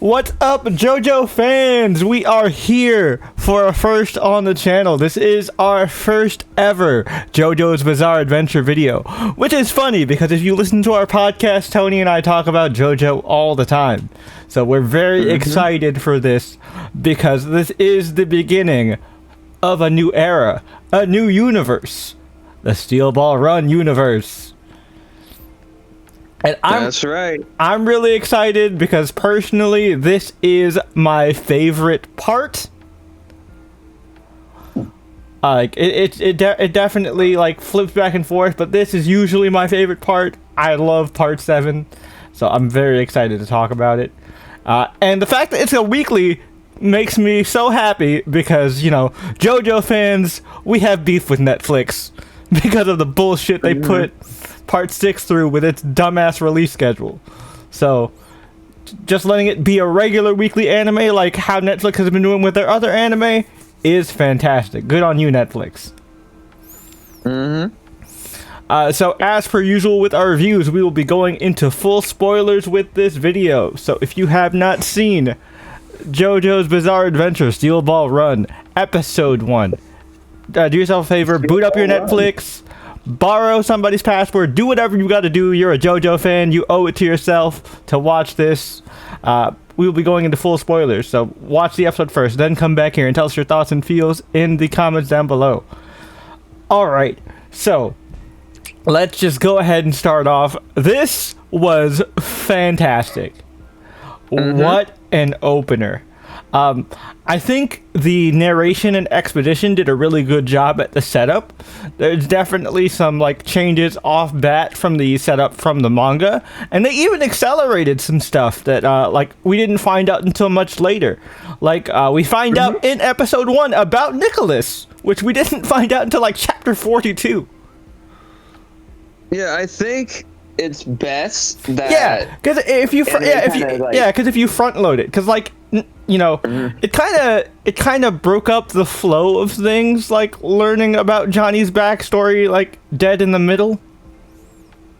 What's up, JoJo fans? We are here for a first on the channel. This is our first ever JoJo's Bizarre Adventure video, which is funny because if you listen to our podcast, Tony and I talk about JoJo all the time. So we're very excited for this because this is the beginning of a new era, a new universe, the Steel Ball Run universe. And That's right. I'm really excited because personally, this is my favorite part. It definitely like flips back and forth, but this is usually my favorite part. I love part 7, so I'm very excited to talk about it. And the fact that it's a weekly makes me so happy because, you know, JoJo fans, we have beef with Netflix because of the bullshit they put Part 6 through with its dumbass release schedule. So, just letting it be a regular weekly anime like how Netflix has been doing with their other anime is fantastic. Good on you, Netflix. So, as per usual with our reviews, we will be going into full spoilers with this video. So, if you have not seen JoJo's Bizarre Adventure Steel Ball Run Episode 1, do yourself a favor, boot up your Netflix, borrow somebody's password, do whatever you gotta do. You're a JoJo fan, you owe it to yourself to watch this. We will be going into full spoilers, so watch the episode first, then come back here and tell us your thoughts and feels in the comments down below. Alright, so let's just go ahead and start off. This was fantastic. What an opener. I think the narration and expedition did a really good job at the setup. There's definitely some like changes off bat from the setup from the manga, and they even accelerated some stuff that like we didn't find out until much later. Like we find out in episode 1 about Nicholas, which we didn't find out until like chapter 42. Yeah, I think it's best that because if you if you front load it, because like you know, it kind of broke up the flow of things, like learning about Johnny's backstory, like dead in the middle.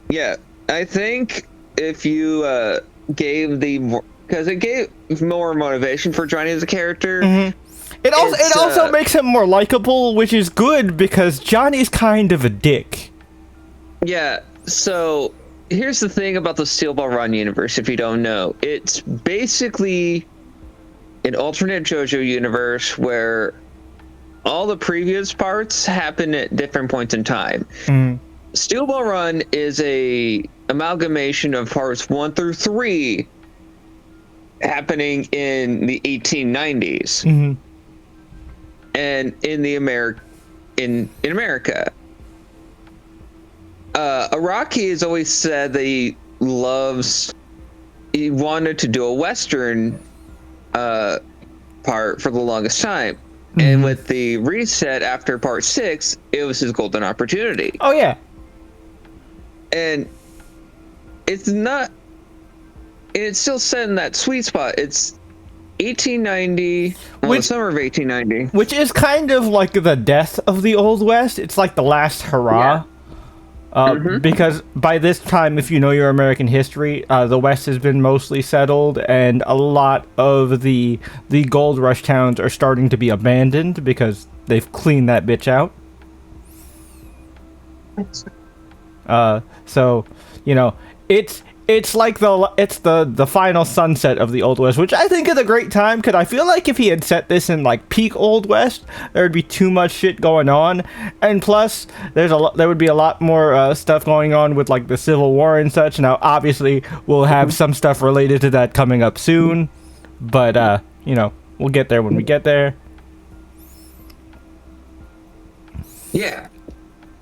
Yeah, I think if you gave because it gave more motivation for Johnny as a character. It also makes him more likable, which is good because Johnny's kind of a dick. Yeah, so here's the thing about the Steel Ball Run universe, if you don't know. It's basically an alternate JoJo universe where all the previous parts happen at different points in time. Steel Ball Run is a amalgamation of parts 1 through 3 happening in the 1890s. And in the in America. Araki has always said that he wanted to do a Western part for the longest time. And with the reset after part 6, it was his golden opportunity. Oh yeah. And it's still set in that sweet spot. It's 1890, the summer of 1890. Which is kind of like the death of the Old West. It's like the last hurrah. Because by this time, if you know your American history, the West has been mostly settled, and a lot of the gold rush towns are starting to be abandoned because they've cleaned that bitch out. So, you know, it's like the final sunset of the Old West, which I think is a great time because I feel like if he had set this in like peak Old West, there would be too much shit going on, and plus there would be a lot more stuff going on with like the Civil War and such. Now, obviously, we'll have some stuff related to that coming up soon, but you know, we'll get there when we get there. Yeah.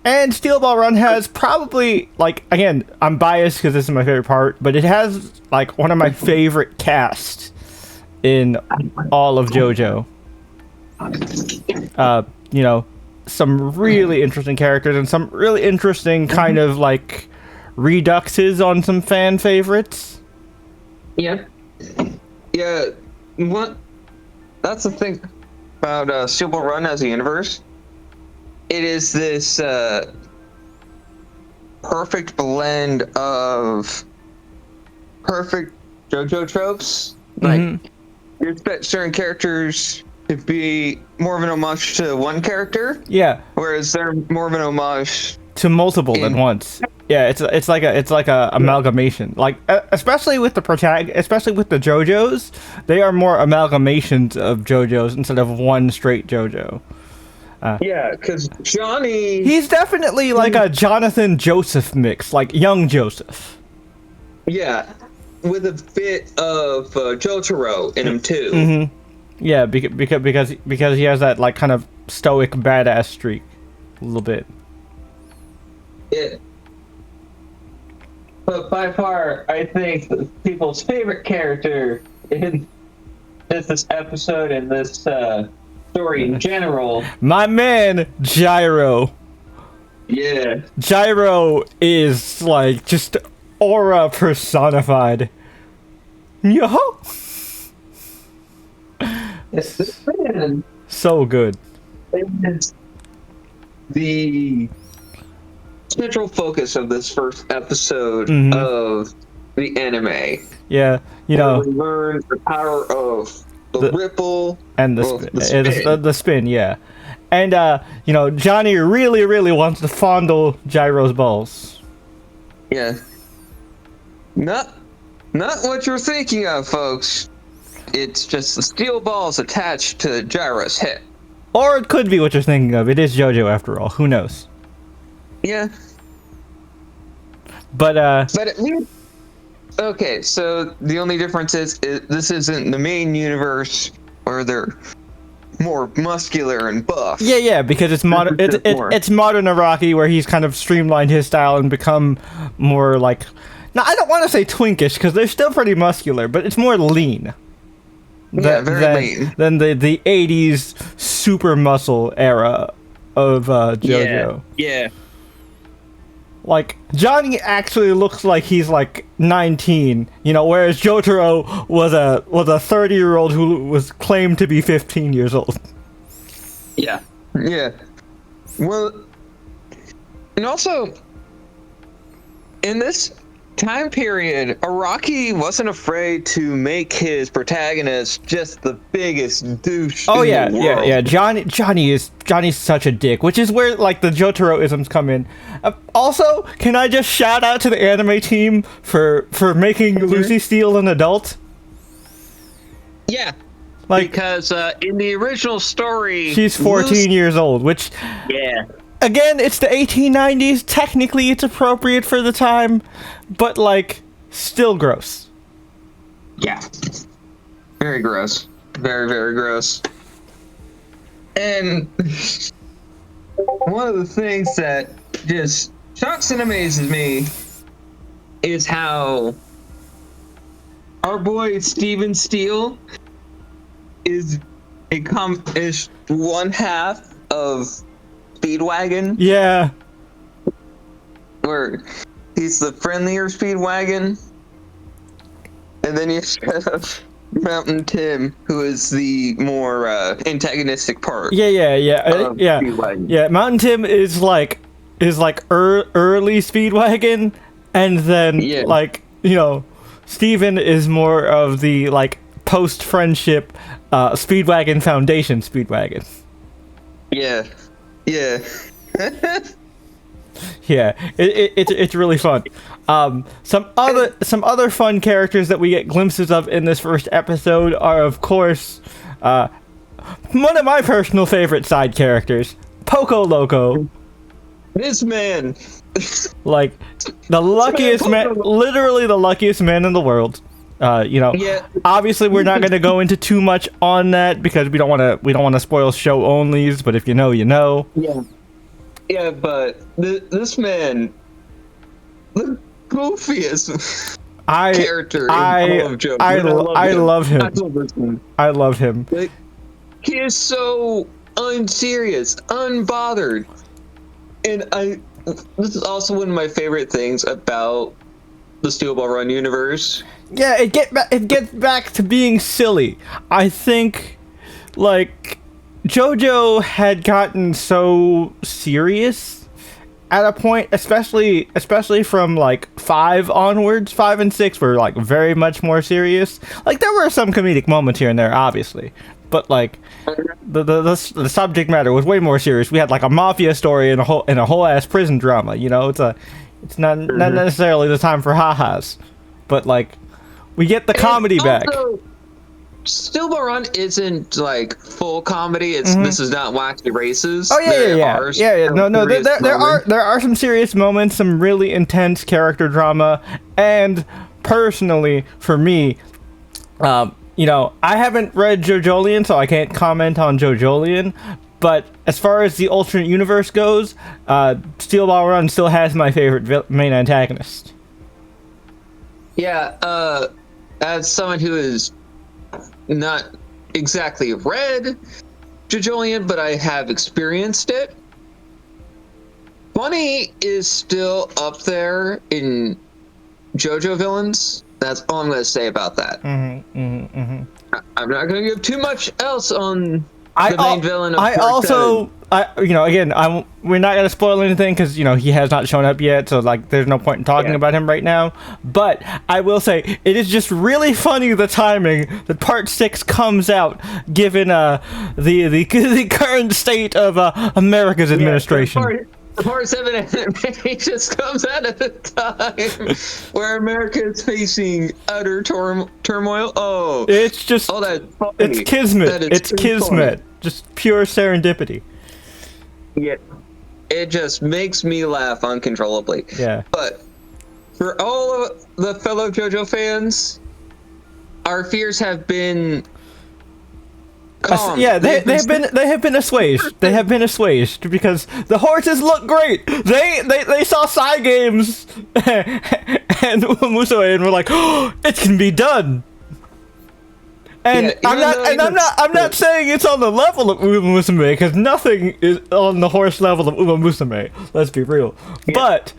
And Steel Ball Run has probably, like, again, I'm biased because this is my favorite part, but it has, like, one of my favorite casts in all of JoJo. You know, some really interesting characters and some really interesting kind of, like, reduxes on some fan favorites. Yeah. Yeah. That's the thing about Steel Ball Run as a universe. It is this perfect blend of perfect JoJo tropes Like, Mhm. you expect certain characters to be more of an homage to one character, Yeah, whereas they're more of an homage. to multiple at In- once. Yeah, it's like a amalgamation. Like especially with the especially with the JoJo's, they are more amalgamations of JoJo's instead of one straight JoJo. Yeah, because Johnny. He's definitely like a Jonathan Joseph mix, like young Joseph. Yeah, with a bit of Jotaro in him too. Mm-hmm. Yeah, because he has that like kind of stoic badass streak, a little bit. Yeah. But by far, I think people's favorite character in this episode and this story in general. My man, Gyro. Yeah. Gyro is like just aura personified. Yo, This man so good. is the central focus of this first episode of the anime. Yeah, you Where know, we learn the power of the ripple and the of spin, the spin. the spin, yeah. And you know, Johnny really wants to fondle Gyro's balls. Yeah. Not what you're thinking of, folks. It's just the steel balls attached to Gyro's head. Or it could be what you're thinking of. It is JoJo after all. Who knows? Yeah. But But at least... Okay, so the only difference is this isn't the main universe where they're more muscular and buff. yeah, because it's modern. It's modern Araki where he's kind of streamlined his style and become more like. Now I don't want to say twinkish because they're still pretty muscular, but it's more lean. Yeah, very lean. Than the '80s super muscle era of JoJo. Yeah. Like Johnny actually looks like he's like 19, you know, whereas Jotaro was a 30-year-old who was claimed to be 15 years old. Yeah. Yeah. Well, and also in this time period, Araki wasn't afraid to make his protagonist just the biggest douche. Oh in yeah, the world. yeah. Johnny's such a dick, which is where like the Jotaro-isms come in. Also, can I just shout out to the anime team for making Lucy Steele an adult? Yeah. Like Because in the original story, she's 14 years old, which Yeah. again, it's the 1890s. Technically, it's appropriate for the time, but like still gross. Yeah. Very gross. Very gross. And one of the things that just shocks and amazes me is how our boy Steven Steele is is one half of Speedwagon, Yeah. where he's the friendlier Speedwagon, and then you have Mountain Tim, who is the more antagonistic part. Yeah. Speedwagon. Yeah, Mountain Tim is like early Speedwagon, and then Yeah. like, you know, Steven is more of the like post friendship Speedwagon Foundation Speedwagon. Yeah. Yeah, it's really fun. Some other fun characters that we get glimpses of in this first episode are, of course, one of my personal favorite side characters, Poco Loco. This man. Like the luckiest man, literally the luckiest man in the world. You know, Yeah. obviously we're not going to go into too much on that because we don't want to spoil show onlys. But if you know, you know. Yeah. Yeah, but this man, the goofiest character in all of JoJo. I love him. I love this man. I love him. Like, he is so unserious, unbothered, and this is also one of my favorite things about the Steel Ball Run universe. Yeah, it gets back to being silly. I think, like, JoJo had gotten so serious at a point, especially from like 5 onwards, 5 and 6 were like very much more serious. Like there were some comedic moments here and there, obviously, but like the subject matter was way more serious. We had like a mafia story and a whole ass prison drama. You know, it's not necessarily the time for ha-has, but like we get the comedy back. Steel Ball Run isn't like full comedy. It's This is not wacky races. Oh yeah. No. There are some serious moments, some really intense character drama, and personally, for me, you know, I haven't read JoJolion, so I can't comment on JoJolion. But as far as the alternate universe goes, Steel Ball Run still has my favorite main antagonist. Yeah. As someone who is not exactly read JoJolion, but I have experienced it. Bunny is still up there in JoJo villains. That's all I'm going to say about that. I'm not going to give too much else on the main villain of we're not gonna spoil anything because you know he has not shown up yet, so like there's no point in talking about him right now. But I will say it is just really funny the timing that Part 6 comes out, given the current state of America's administration. Part 7 anime just comes out at a time where America is facing utter turmoil. Oh, it's just that's funny. It's kismet. It's kismet. Funny. Just pure serendipity. Yeah, it just makes me laugh uncontrollably. Yeah. But for all of the fellow JoJo fans, our fears have been calmed. Yeah, they have been assuaged. They have been assuaged because the horses look great. They saw Psy Games and Musoe and were like, oh, it can be done. And I'm not saying it's on the level of Uma Musume, because nothing is on the horse level of Uma Musume. Let's be real. Yeah. But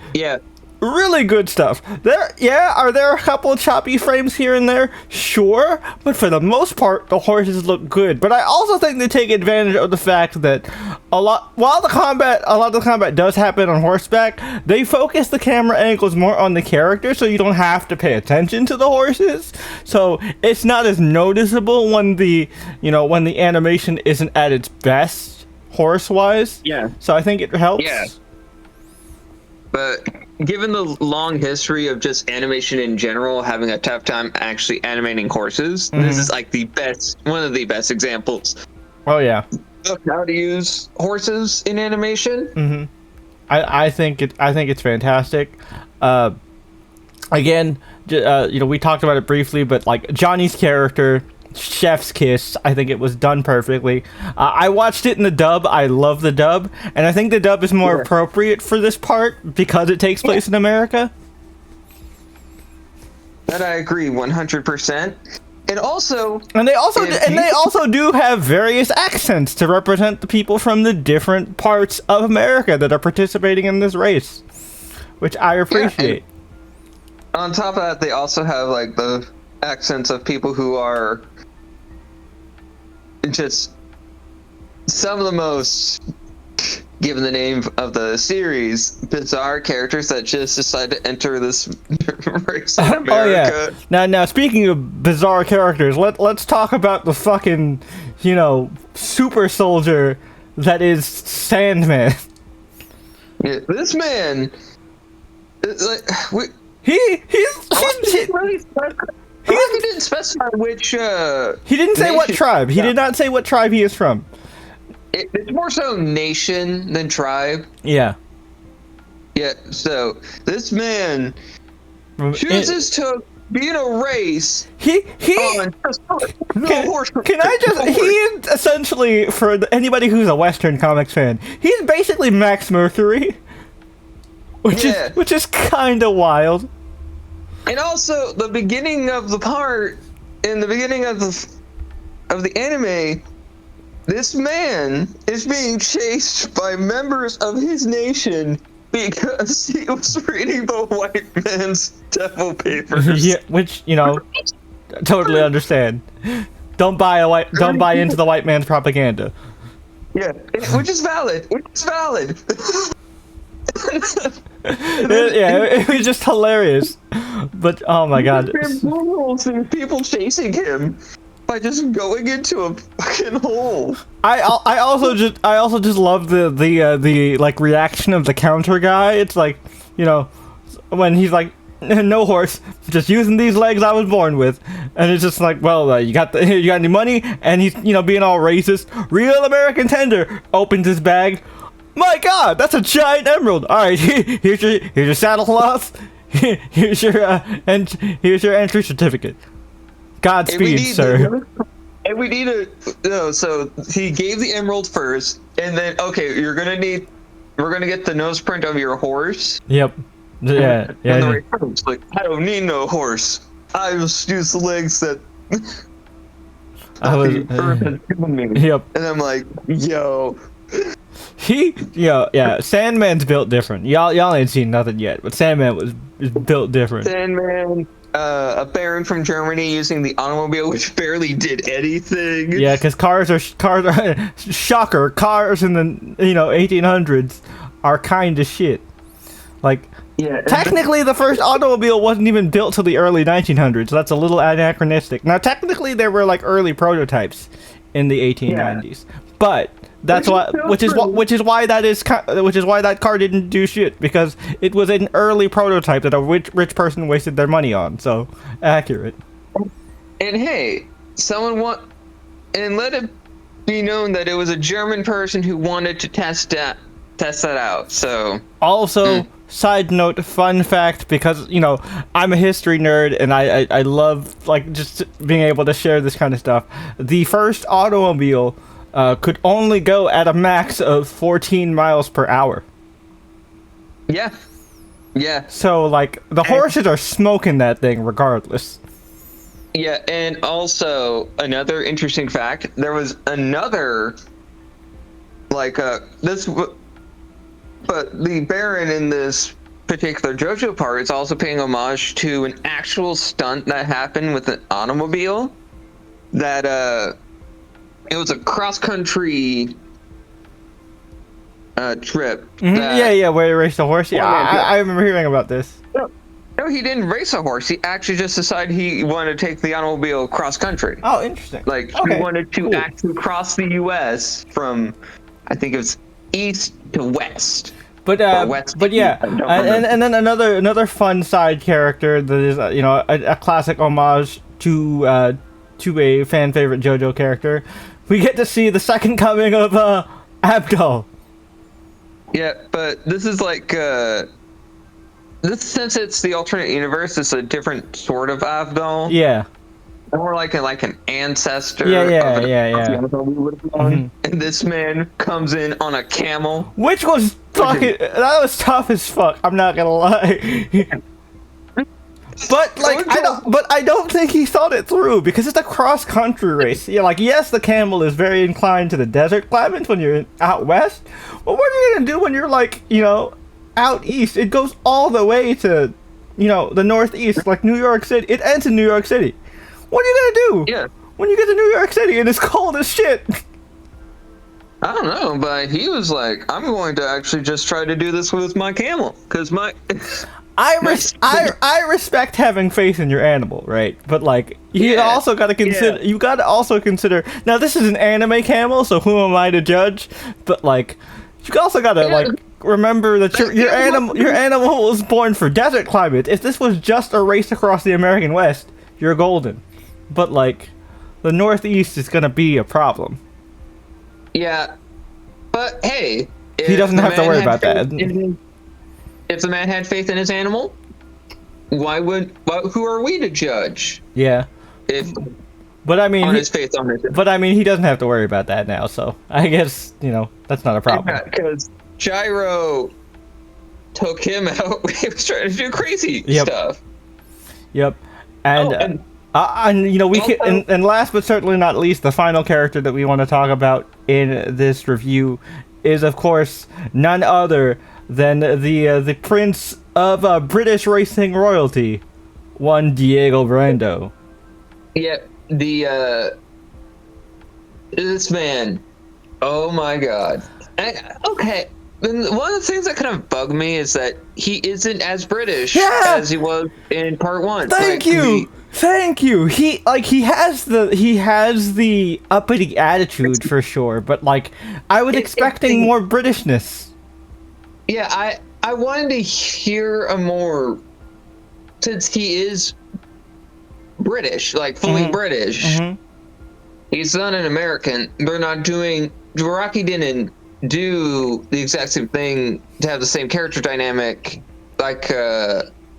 really good stuff. Are there a couple of choppy frames here and there? Sure, but for the most part, the horses look good. But I also think they take advantage of the fact that while a lot of the combat does happen on horseback, they focus the camera angles more on the character, so you don't have to pay attention to the horses. So it's not as noticeable when the animation isn't at its best horse-wise. Yeah. So I think it helps. Yeah. But given the long history of just animation in general, having a tough time actually animating horses, this is like one of the best examples. Oh yeah. Of how to use horses in animation. I think it's fantastic. Again, we talked about it briefly, but like Johnny's character, chef's kiss, I think it was done perfectly. I watched it in the dub. I love the dub, and I think the dub is more appropriate for this part because it takes place in America. That I agree 100%. And they also do have various accents to represent the people from the different parts of America that are participating in this race, which I appreciate. On top of that, they also have like the accents of people who are just some of the most, given the name of the series, bizarre characters that just decide to enter this race in America. Oh yeah. Now speaking of bizarre characters, let's talk about the fucking, super soldier that is Sandman. Yeah, this man, he didn't specify which. He didn't say what tribe. He did not say what tribe he is from. It's more so nation than tribe. Yeah. Yeah. So this man chooses to be in a race. He essentially, for for anybody who's a Western comics fan, he's basically Max Mercury, which is kind of wild. And also, the beginning of the part, in the beginning of the anime, this man is being chased by members of his nation because he was reading the white man's devil papers. Yeah, which totally understand. Don't buy into the white man's propaganda. Yeah, which is valid. It was just hilarious. But oh my god. People chasing him by just going into a fucking hole. I also just love the like reaction of the counter guy. It's like, you know, when he's like, no horse, just using these legs I was born with, and it's just like, well, you got any money? And he's, you know, being all racist. Real American tender. Opens his bag. My God, that's a giant emerald. All right, here's your saddle cloth. Here's your entry certificate. Godspeed, sir. And we need so he gave the emerald first, and then okay, we're gonna get the nose print of your horse. Yep. Yeah. And like, I don't need no horse. I just use the legs that the earth has given me. Yep. And I'm like, yo. Sandman's built different. Y'all ain't seen nothing yet, but Sandman is built different. Sandman, a baron from Germany using the automobile, which barely did anything. Yeah, because cars are shocker. Cars in the 1800s are kind of shit. Like, yeah, technically the first automobile wasn't even built till the early 1900s. So that's a little anachronistic. Now, technically there were like early prototypes in the 1890s, but that's which is why that car didn't do shit, because it was an early prototype that a rich person wasted their money on. So accurate. And hey, and let it be known that it was a German person who wanted to test that out. So also. Side note, fun fact, because, you know, I'm a history nerd and I love, like, just being able to share this kind of stuff. The first automobile could only go at a max of 14 miles per hour. Yeah. Yeah. So, like, the horses are smoking that thing regardless. Yeah, and also, another interesting fact, there was another, like, but the Baron in this particular JoJo part is also paying homage to an actual stunt that happened with an automobile. That it was a cross-country trip. Mm-hmm. Where he raced a horse. Yeah, I remember hearing about this. No, he didn't race a horse. He actually just decided he wanted to take the automobile cross-country. Oh, interesting. Like, he wanted to actually cross the U.S. from, I think it was east to west. But yeah, and then another fun side character that is a classic homage to a fan favorite JoJo character. We get to see the second coming of Abdul. Yeah, but this is like since it's the alternate universe, it's a different sort of Abdul. Yeah. More like an ancestor. Yeah. Mm-hmm. And this man comes in on a camel, which was that was tough as fuck. I'm not gonna lie. But like, I don't think he thought it through, because it's a cross country race. Yeah, like, yes, the camel is very inclined to the desert climates when you're out west. But what are you gonna do when you're like, out east? It goes all the way to, the northeast, like New York City. It ends in New York City. What are you gonna do? Yeah. When you get to New York City and it's cold as shit? I don't know, but he was like, I'm going to actually just try to do this with my camel, because I respect having faith in your animal, right? But like, you also got to consider. You got to also consider. Now, this is an anime camel, so who am I to judge? But like, you also got to remember that your animal was born for desert climate. If this was just a race across the American West, you're golden. But like, the Northeast is gonna be a problem. Yeah, but hey, he doesn't have to worry about that. If the man had faith in his animal, who are we to judge? Yeah. But I mean, he doesn't have to worry about that now. So I guess that's not a problem. Yeah, because Gyro took him out. He was trying to do crazy stuff. Yep. And and last but certainly not least, the final character that we want to talk about in this review is, of course, none other than the prince of British racing royalty, one Diego Brando. Yeah, this man. Oh my God. Okay, And one of the things that kind of bug me is that he isn't as British Yeah! as he was in part one. Thank you. Thank you. He has the uppity attitude for sure, but like I was expecting more Britishness. Yeah, I wanted to hear a more, since he is British, like fully British. He's not an American. They're not doing. Rocky didn't do the exact same thing to have the same character dynamic like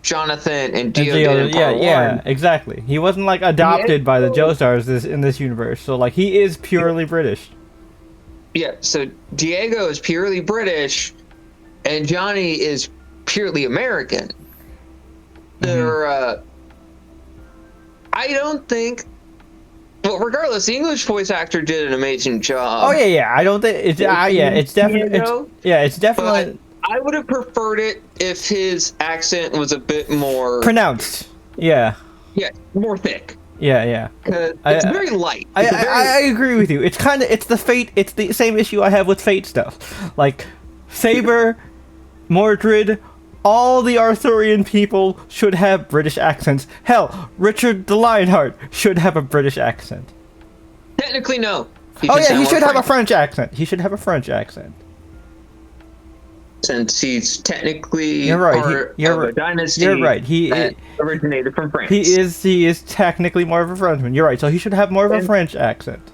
Jonathan and Dio did in part one. Yeah, exactly. He wasn't like adopted by the JoJo's in this universe, so like he is purely British. Yeah, so Diego is purely British, and Johnny is purely American. They're, I don't think. Well, regardless, the English voice actor did an amazing job. Oh yeah. I don't think it's it's definitely it's definitely. I would have preferred it if his accent was a bit more pronounced. Yeah. Yeah, more thick. Yeah. It's very light. I agree with you. It's it's the same issue I have with Fate stuff. Like Saber, Mordred, all the Arthurian people should have British accents. Hell, Richard the Lionheart should have a British accent. Technically, no. He should have a French accent. He should have a French accent. Since he's technically you're right. part of a dynasty that originated from France. He is technically more of a Frenchman. You're right. So he should have more of a French accent.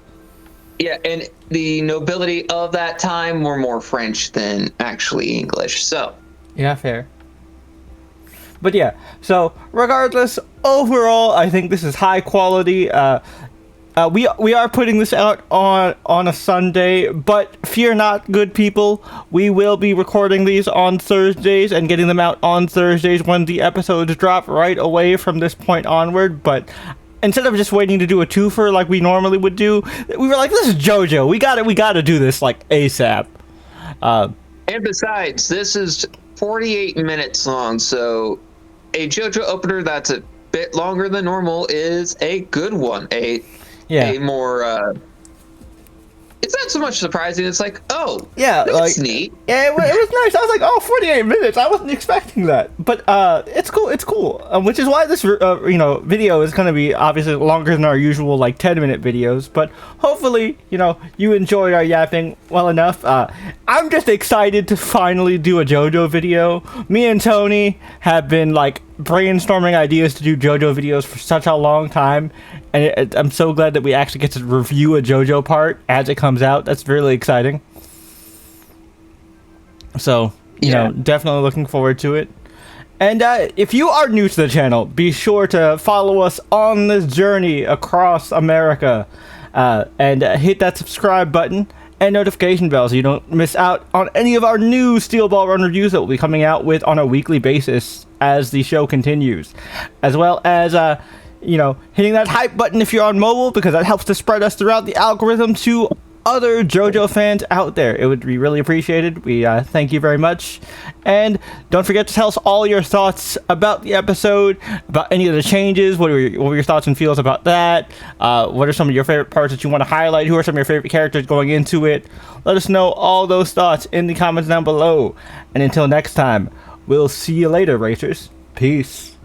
Yeah, and the nobility of that time were more French than actually English. So yeah, fair. But yeah, so regardless, overall, I think this is high quality. We are putting this out on a Sunday, but fear not, good people. We will be recording these on Thursdays and getting them out on Thursdays when the episodes drop right away from this point onward. But instead of just waiting to do a twofer like we normally would do, we were like, this is JoJo. We gotta do this like ASAP. And besides, this is 48 minutes long, so a JoJo opener that's a bit longer than normal is a good one. A more it's not so much surprising. It's like, oh, yeah, that's neat. Yeah, it was nice. I was like, oh, 48 minutes. I wasn't expecting that, but it's cool. It's cool, which is why this video is going to be obviously longer than our usual like 10-minute videos. But hopefully, you enjoyed our yapping well enough. I'm just excited to finally do a JoJo video. Me and Tony have been like brainstorming ideas to do JoJo videos for such a long time, and I'm so glad that we actually get to review a JoJo part as it comes out. That's really exciting. So, definitely looking forward to it. And if you are new to the channel, be sure to follow us on this journey across America, and hit that subscribe button and notification bell so you don't miss out on any of our new Steel Ball Run reviews that we'll be coming out with on a weekly basis as the show continues, as well as hitting that hype button if you're on mobile, because that helps to spread us throughout the algorithm to other JoJo fans out there. It would be really appreciated. We thank you very much. And don't forget to tell us all your thoughts about the episode, about any of the changes. What were your thoughts and feels about that? What are some of your favorite parts that you want to highlight? Who are some of your favorite characters going into it? Let us know all those thoughts in the comments down below. And until next time, we'll see you later, racers. Peace.